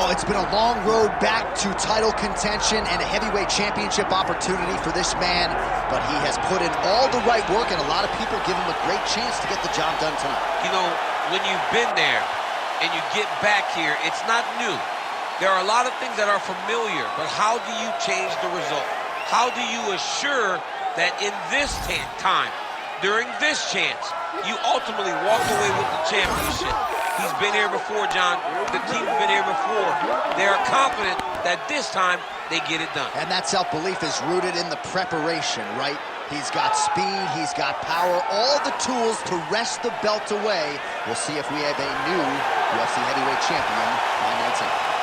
Well, it's been a long road back to title contention and a heavyweight championship opportunity for this man, but he has put in all the right work, and a lot of people give him a great chance to get the job done tonight. You know, when you've been there and you get back here, it's not new. There are a lot of things that are familiar, but how do you change the result? How do you assure that in this time, during this chance, you ultimately walk away with the championship? He's been here before, John. The team's been here before. They are confident that this time they get it done. And that self-belief is rooted in the preparation, right? He's got speed, he's got power, all the tools to wrest the belt away. We'll see if we have a new UFC heavyweight champion on night 10.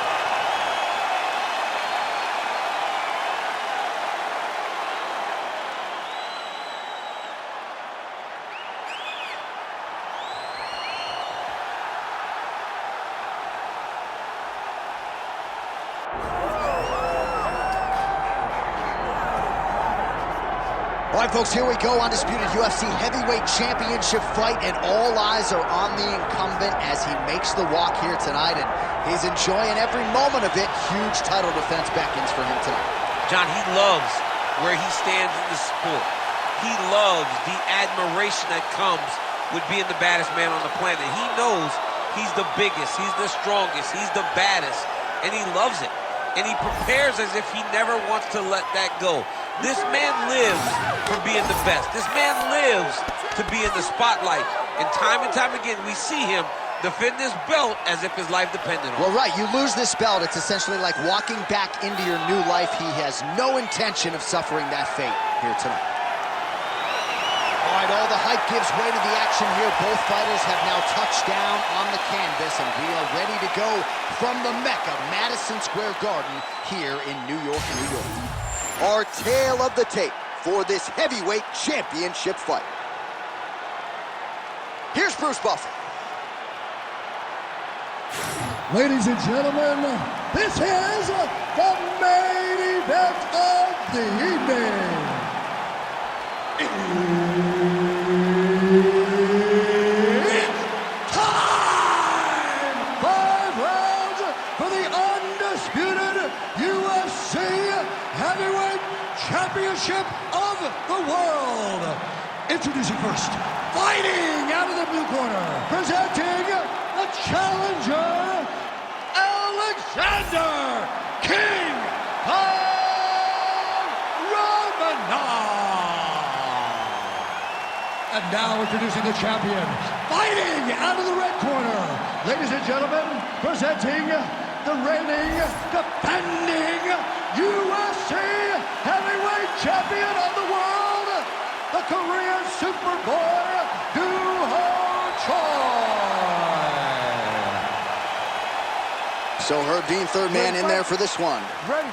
All right, folks, here we go. Undisputed UFC Heavyweight Championship fight, and all eyes are on the incumbent as he makes the walk here tonight, and he's enjoying every moment of it. Huge title defense beckons for him tonight. John, he loves where he stands in the sport. He loves the admiration that comes with being the baddest man on the planet. He knows he's the biggest, he's the strongest, he's the baddest, and he loves it. And he prepares as if he never wants to let that go. This man lives for being the best. This man lives to be in the spotlight. And time again, we see him defend this belt as if his life depended on it. Well, right, you lose this belt, it's essentially like walking back into your new life. He has no intention of suffering that fate here tonight. All right, all the hype gives way to the action here. Both fighters have now touched down on the canvas, and we are ready to go from the Mecca, Madison Square Garden, here in New York, New York. Our tale of the tape for this heavyweight championship fight. Here's Bruce Buffer. Ladies and gentlemen, this is the main event of the evening. It's time! 5 rounds for the undisputed UFC Heavyweight Championship of the world. Introducing first, fighting out of the blue corner, presenting the challenger, Alexandr King of Romanov. And now introducing the champion, fighting out of the red corner, ladies and gentlemen, presenting the reigning, defending UFC Heavyweight Champion of the world, the Korean Superboy, Choi. So Herb Dean, third man in there for this one. Ready.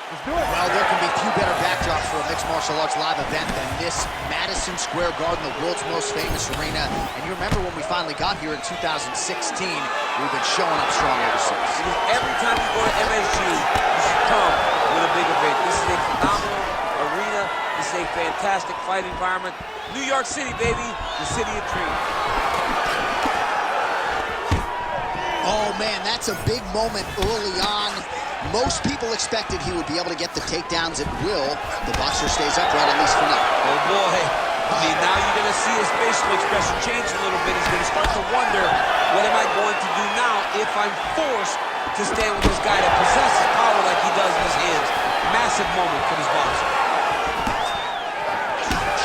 Let's do it. Well, there can be few better backdrops for a mixed martial arts live event than this Madison Square Garden, the world's most famous arena. And you remember when we finally got here in 2016, we've been showing up strong ever since. Every time you go to MSG, you should come with a big event. This is a phenomenal arena. This is a fantastic fight environment. New York City, baby, the city of dreams. Oh, man, that's a big moment early on. Most people expected he would be able to get the takedowns at will. The boxer stays upright, at least for now. Oh, boy. I mean, now you're going to see his facial expression change a little bit. He's going to start to wonder, what am I going to do now if I'm forced to stand with this guy that possesses power like he does in his hands? Massive moment for this boxer.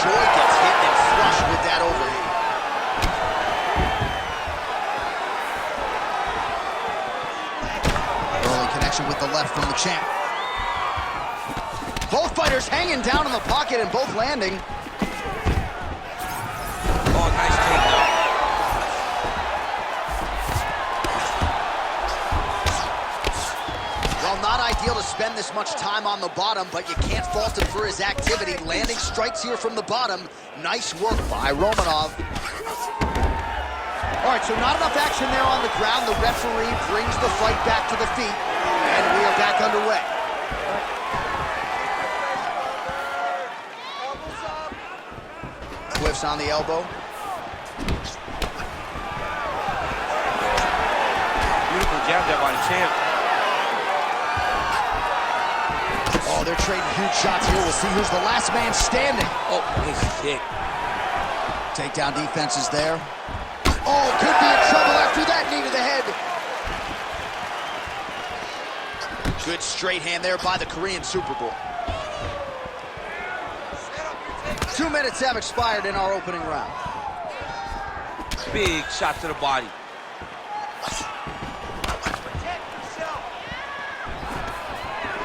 Choi gets hit and flushed with that overhand. With the left from the champ. Both fighters hanging down in the pocket and both landing. Oh, nice takedown. Well, not ideal to spend this much time on the bottom, but you can't fault him for his activity. Landing strikes here from the bottom. Nice work by Romanov. All right, so not enough action there on the ground. The referee brings the fight back to the feet. And we are back underway. Cliffs on the elbow. Beautiful jab there by the champ. Oh, they're trading huge shots here. We'll see who's the last man standing. Oh, nice kick. Takedown defense is there. Oh, could be in trouble after that knee to the head. Good straight hand there by the Korean Super Bowl. 2 minutes have expired in our opening round. Big shot to the body.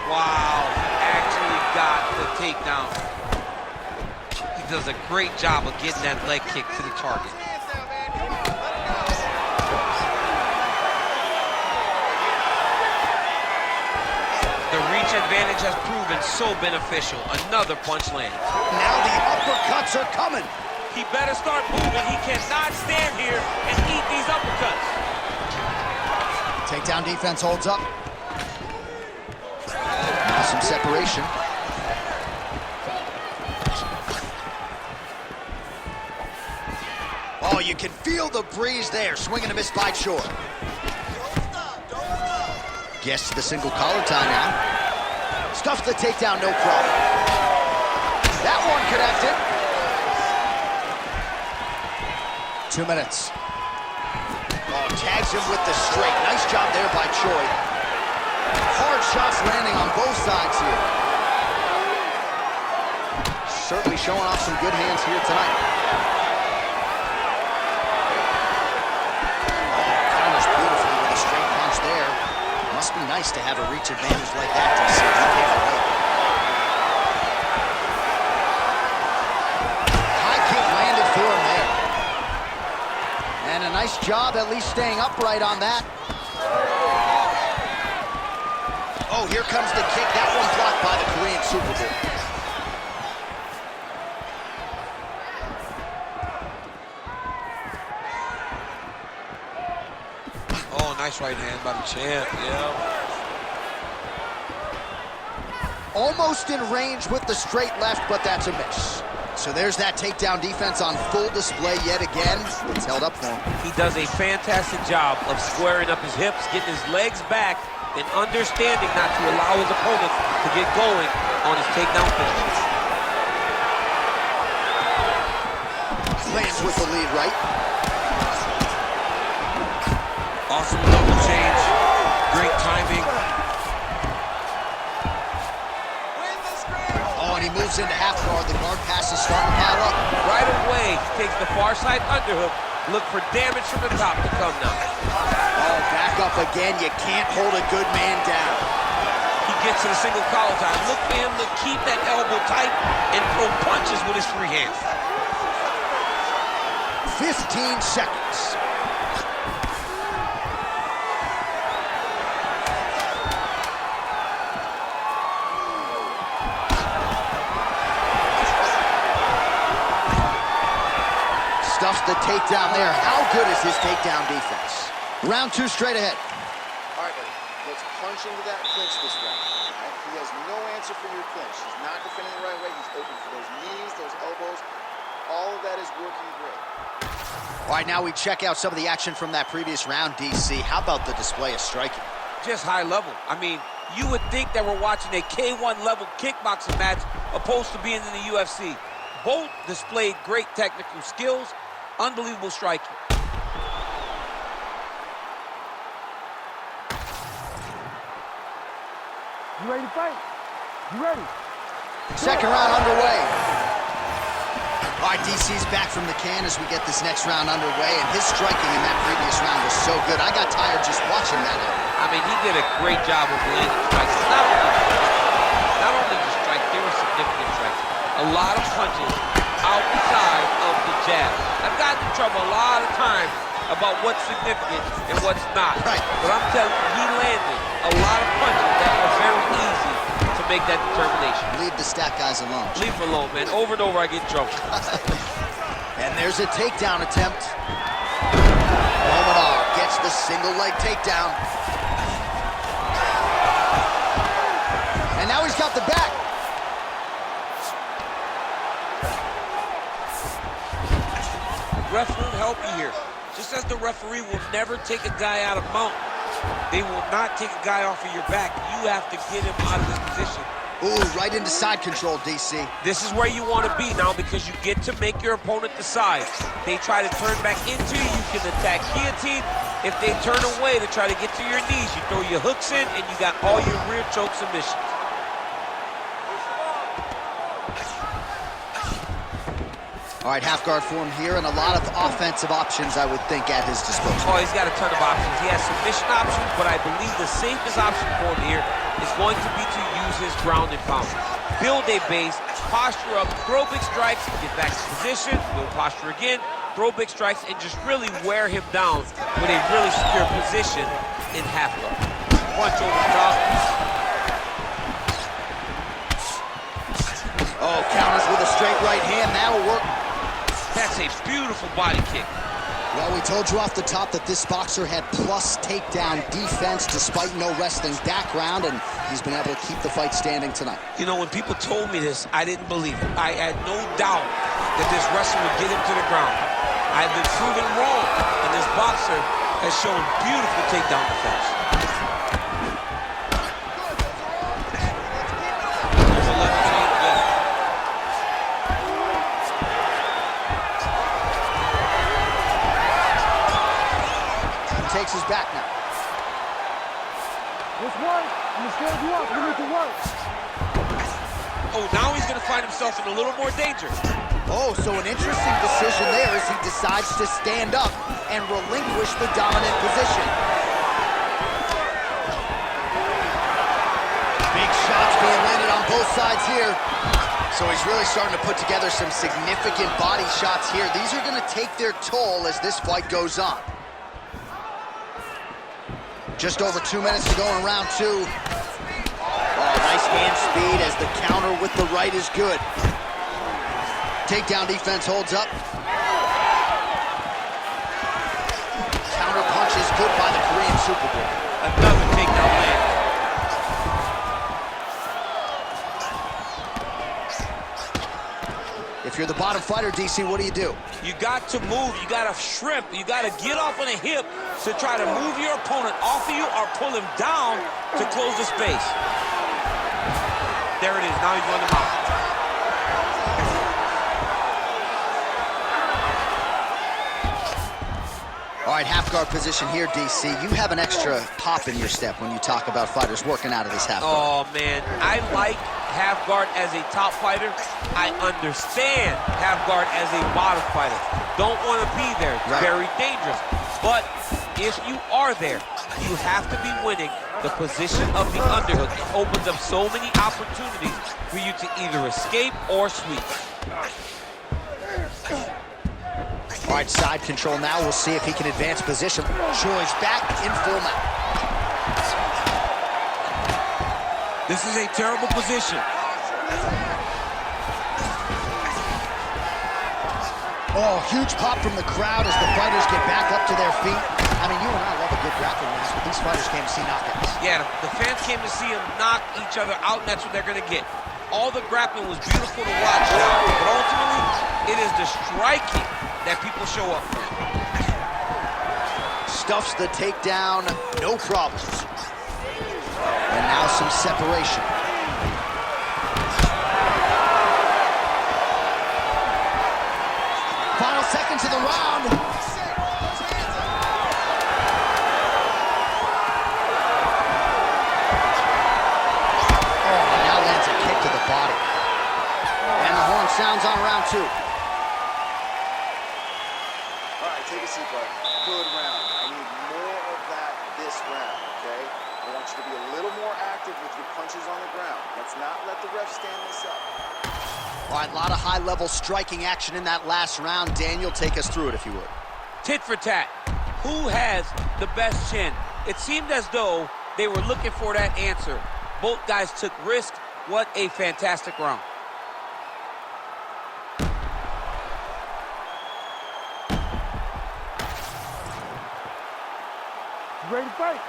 Wow, he actually got the takedown. He does a great job of getting that leg kick to the target. The reach advantage has proven so beneficial. Another punch lands. Now the uppercuts are coming. He better start moving. He cannot stand here and eat these uppercuts. Takedown defense holds up. Now some separation. Oh, you can feel the breeze there. Swing and a miss by Choi. Gets to the single collar tie now. Stuffs the takedown, no problem. That one connected. 2 minutes. Oh, tags him with the straight. Nice job there by Choi. Hard shots landing on both sides here. Certainly showing off some good hands here tonight. Oh, counters beautifully with a straight punch there. Must be nice to have a reach advantage like that, DC. You can't relate. High kick landed for him there. And a nice job at least staying upright on that. Oh, here comes the kick. That one blocked by the Korean Super Bowl. Oh, nice right hand by the champ, yeah. Almost in range with the straight left, but that's a miss. So there's that takedown defense on full display yet again. It's held up for him. He does a fantastic job of squaring up his hips, getting his legs back, and understanding not to allow his opponent to get going on his takedown finish. Lands with the lead right. Awesome double change. Great timing. Oh, and he moves into half guard. The guard pass is starting to pile up. Right away, he takes the far side underhook. Look for damage from the top to come now. Oh, back up again. You can't hold a good man down. He gets to the single collar tie. Look for him to keep that elbow tight and throw punches with his free hand. 15 seconds. Stuffs the takedown there. How good is his takedown defense? Round 2 straight ahead. All right, buddy. Let's punch into that clinch this round. Right? He has no answer for your clinch. He's not defending the right way. He's open for those knees, those elbows. All of that is working great. All right, now we check out some of the action from that previous round, DC. How about the display of striking? Just high level. I mean, you would think that we're watching a K1 level kickboxing match opposed to being in the UFC. Both displayed great technical skills, unbelievable striking. You ready to fight? You ready? Second round underway. All right, DC's back from the can as we get this next round underway, and his striking in that previous round was so good. I got tired just watching that. I mean, he did a great job of landing strikes. Not only the strikes, they were significant strikes. A lot of punches outside of the jab. I've gotten in trouble a lot of times about what's significant and what's not. Right. But I'm telling you, he landed a lot of punches that were very easy to make that determination. Leave the stat guys alone. Leave him alone, man. Over and over, I get in trouble. And there's a takedown attempt. Romanov gets the single leg takedown. And now he's got the back. Ref won't help you here. Just as the referee will never take a guy out of mount, they will not take a guy off of your back. You have to get him out of this position Ooh, right into side control, DC. This is where you want to be now because you get to make your opponent decide. They try to turn back into you, you can attack guillotine. If they turn away to try to get to your knees, you throw your hooks in and you got all your rear choke submissions. All right, half guard form here and a lot of offensive options, I would think, at his disposal. Oh, he's got a ton of options. He has submission options, but I believe the safest option for him here is going to be to use his ground and pound. Build a base, posture up, throw big strikes, get back to position, build posture again, throw big strikes, and just really wear him down with a really secure position in half guard. Punch over the top. Oh, counters with a straight right hand. That'll work. That's a beautiful body kick. Well, we told you off the top that this boxer had plus takedown defense despite no wrestling background, and he's been able to keep the fight standing tonight. You know, when people told me this, I didn't believe it. I had no doubt that this wrestler would get him to the ground. I've been proven wrong, and this boxer has shown beautiful takedown defense. There's a left hand left. Takes his back now. This work. I'm gonna stand you up. You need to work. Oh, now he's going to find himself in a little more danger. Oh, so an interesting decision there as he decides to stand up and relinquish the dominant position. Big shots being landed on both sides here. So he's really starting to put together some significant body shots here. These are going to take their toll as this fight goes on. Just over 2 minutes to go in round two. Oh, nice hand speed as the counter with the right is good. Takedown defense holds up. Counter punch is good by the Korean Super Bowl. Another takedown land. If you're the bottom fighter, DC, what do? You got to move. You got to shrimp. You got to get off on a hip to try to move your opponent off of you or pull him down to close the space. There it is. Now he's on the mount. All right, half guard position here, DC. You have an extra pop in your step when you talk about fighters working out of this half guard. Oh, man. I like half guard as a top fighter. I understand half guard as a bottom fighter. Don't want to be there. It's right. Very dangerous. But if you are there, you have to be winning. The position of the underhook opens up so many opportunities for you to either escape or sweep. All right, side control now. We'll see if he can advance position. Choi's back in full mount. This is a terrible position. Oh, huge pop from the crowd as the fighters get back up to their feet. I mean, you and I love a good grappling match, but these fighters came to see knockouts. Yeah, the fans came to see them knock each other out, and that's what they're going to get. All the grappling was beautiful to watch, but ultimately, it is the striking that people show up for. Stuffs the takedown, no problems. And now some separation. Final seconds of the round. Oh, now lands a kick to the body. And the horn sounds on round two. All right, take a seat, bud. Good round. I need more of that this round, okay? I want you to be a little more active with your punches on the ground. Let's not let the ref stand this up. All right, a lot of high-level striking action in that last round. Daniel, take us through it, if you would. Tit for tat. Who has the best chin? It seemed as though they were looking for that answer. Both guys took risk. What a fantastic round. You ready to fight?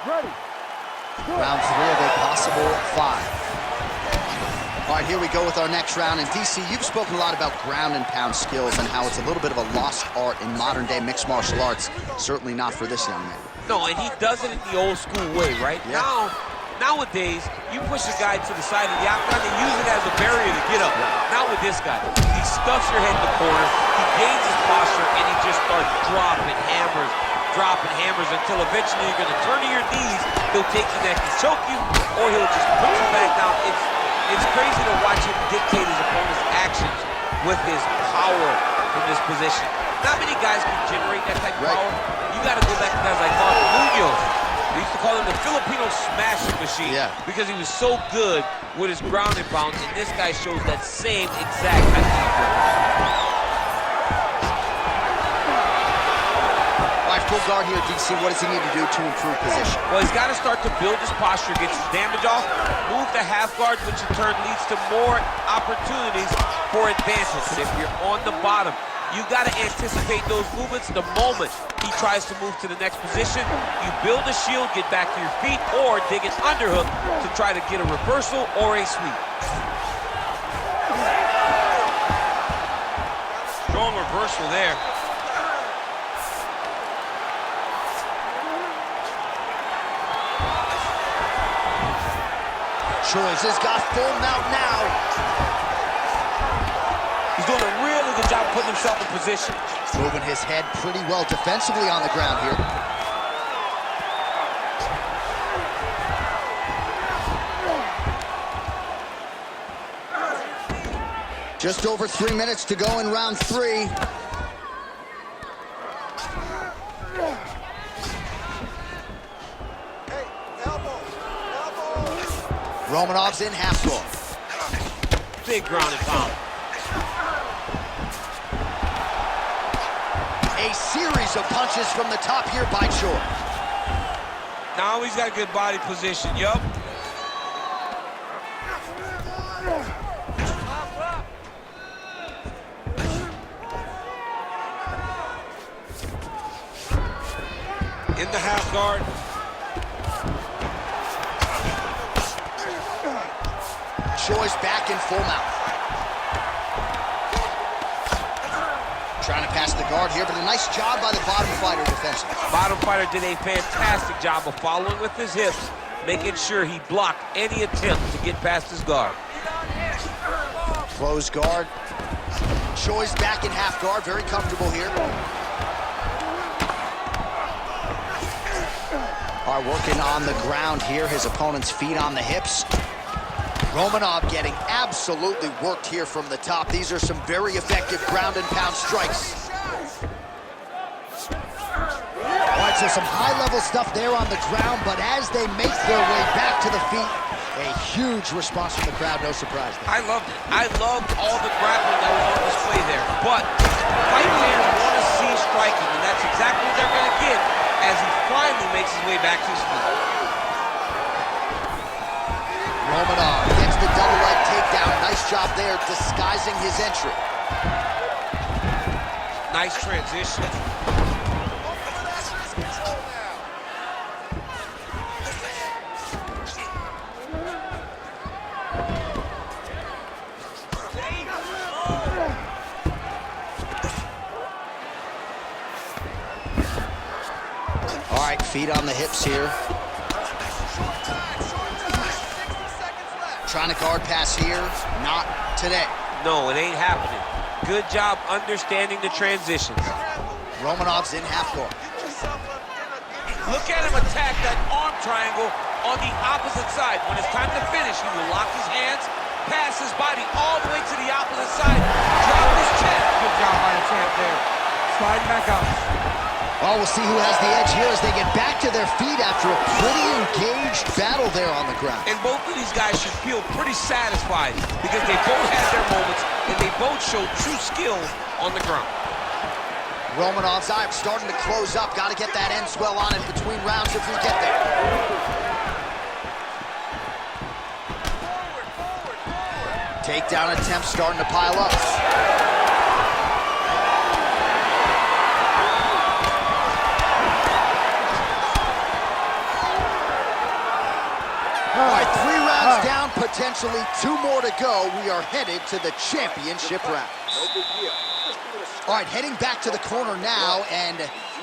Ready. Round three of a possible five. All right, here we go with our next round. And DC, you've spoken a lot about ground and pound skills and how it's a little bit of a lost art in modern day mixed martial arts. Certainly not for this young man. No, and he does it in the old school way, right? Yeah. Now, Nowadays, you push a guy to the side of the octagon and use it as a barrier to get up. Not with this guy. He stuffs your head in the corner, he gains his posture, and he just starts dropping hammers until eventually you're going to turn to your knees. He'll take you next to choke you, or he'll just put you back down. It's crazy to watch him dictate his opponent's actions with his power from this position. Not many guys can generate that type of power. You got to go back to guys like Marco Munoz. They used to call him the Filipino smashing machine because he was so good with his ground and pound, and this guy shows that same exact type of power. Full guard here, DC. What does he need to do to improve position? Well, he's got to start to build his posture, get his damage off, move to half guard, which in turn leads to more opportunities for advantage. If you're on the bottom, you got to anticipate those movements the moment he tries to move to the next position. You build a shield, get back to your feet, or dig an underhook to try to get a reversal or a sweep. Strong reversal there. Choi's has got full mount now. He's doing a really good job putting himself in position. Moving his head pretty well defensively on the ground here. Just over 3 minutes to go in round 3. Romanov's in half guard. Big ground and pound. A series of punches from the top here by Choi. Now he's got a good body position, yup. In the half guard. Choi's back in full mount. Trying to pass the guard here, but a nice job by the bottom fighter defensively. Bottom fighter did a fantastic job of following with his hips, making sure he blocked any attempt to get past his guard. Close guard. Choi's back in half guard, very comfortable here. Are working on the ground here, his opponent's feet on the hips. Romanov getting absolutely worked here from the top. These are some very effective ground and pound strikes. All right, so some high-level stuff there on the ground, but as they make their way back to the feet, a huge response from the crowd, no surprise there. I loved it. I loved all the grappling that was on display there. But fight fans want to see striking, and that's exactly what they're going to get as he finally makes his way back to his feet. Romanov gets the double leg takedown. Nice job there, disguising his entry. Nice transition. All right, feet on the hips here. Trying to guard pass here, not today. No, it ain't happening. Good job understanding the transitions. Romanov's in half guard. Look at him attack that arm triangle on the opposite side. When it's time to finish, he will lock his hands, pass his body all the way to the opposite side, drop his chest. Good job by the champ there. Sliding back up. Oh, we'll see who has the edge here as they get back to their feet after a pretty engaged battle there on the ground. And both of these guys should feel pretty satisfied because they both had their moments and they both showed true skill on the ground. Romanov's eye starting to close up. Got to get that end swell on it between rounds if we get there. Takedown attempts starting to pile up. All right, 3 rounds down, potentially 2 more to go. We are headed to the championship round. All right, heading back to the corner now, and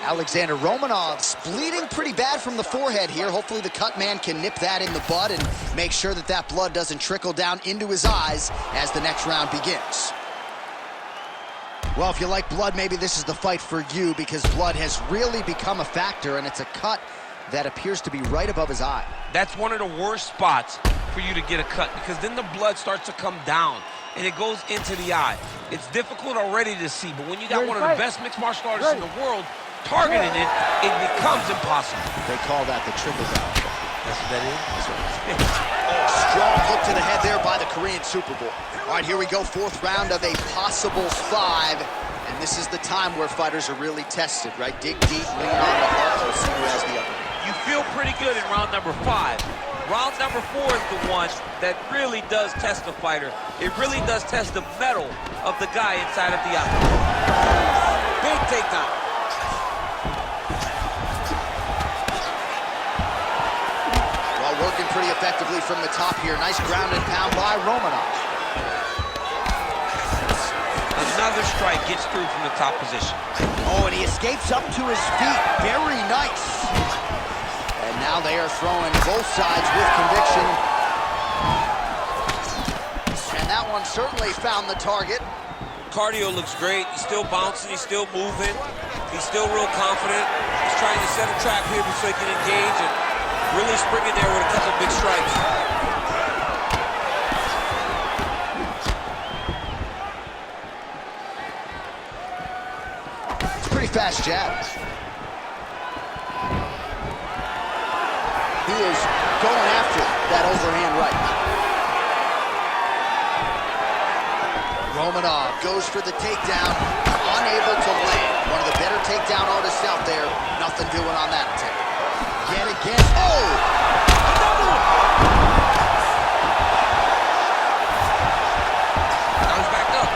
Alexandr Romanov's bleeding pretty bad from the forehead here. Hopefully the cut man can nip that in the bud and make sure that that blood doesn't trickle down into his eyes as the next round begins. Well, if you like blood, maybe this is the fight for you, because blood has really become a factor, and it's a cut that appears to be right above his eye. That's one of the worst spots for you to get a cut, because then the blood starts to come down and it goes into the eye. It's difficult already to see, but when you got one of the best mixed martial artists in the world targeting it, it becomes impossible. They call that the triple down. That's what that is? That's what it is. Oh, strong hook to the head there by the Korean Super Bowl. All right, here we go, fourth round of a possible 5. And this is the time where fighters are really tested, right? Dig deep, lean on the heart, we'll see who has the upper. You feel pretty good in round number 5. Round number 4 is the one that really does test the fighter. It really does test the mettle of the guy inside of the octagon. Big takedown. Well, working pretty effectively from the top here. Nice ground and pound by Romanov. Another strike gets through from the top position. Oh, and he escapes up to his feet. Very nice. And now they are throwing both sides with conviction. And that one certainly found the target. Cardio looks great. He's still bouncing. He's still moving. He's still real confident. He's trying to set a trap here so he can engage and really spring in there with a couple big strikes. Fast jab. He is going after that overhand right. Romanov goes for the takedown, unable to land. One of the better takedown artists out there. Nothing doing on that attempt. Yet again. Oh! Another one! Now he's back up.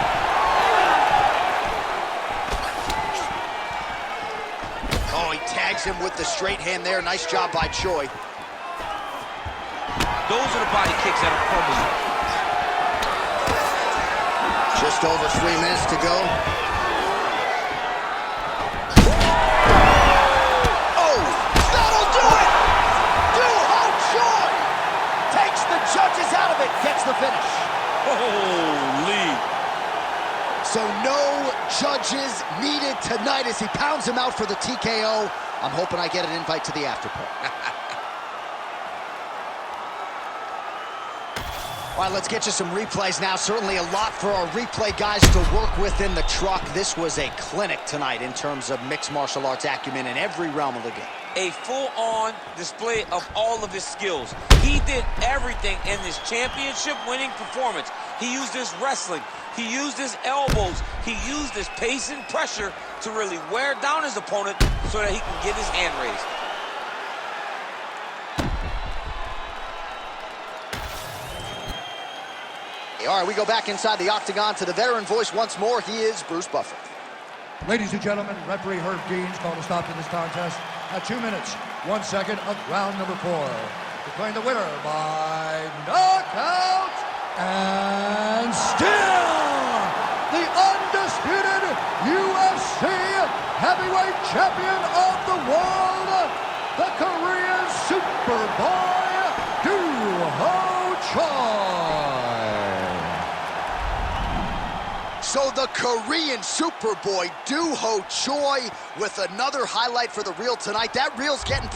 Tags him with the straight hand there. Nice job by Choi. Those are the body kicks that are permanent. Just over 3 minutes to go. Oh, that'll do it! Choi takes the judges out of it, gets the finish. Holy! So no judges needed tonight as he pounds him out for the TKO. I'm hoping I get an invite to the after party. All right, let's get you some replays now. Certainly a lot for our replay guys to work with in the truck. This was a clinic tonight in terms of mixed martial arts acumen in every realm of the game. A full-on display of all of his skills. He did everything in this championship-winning performance. He used his wrestling. He used his elbows. He used his pace and pressure to really wear down his opponent so that he can get his hand raised. All right, we go back inside the octagon to the veteran voice once more. He is Bruce Buffer. Ladies and gentlemen, referee Herb Dean's called a stop to this contest at 2 minutes, 1 second of round number 4. Declaring the winner by knockout and still the undisputed UFC heavyweight champion of the world, the Korean Superboy, Choi. So the Korean Superboy, Choi, with another highlight for the reel tonight. That reel's getting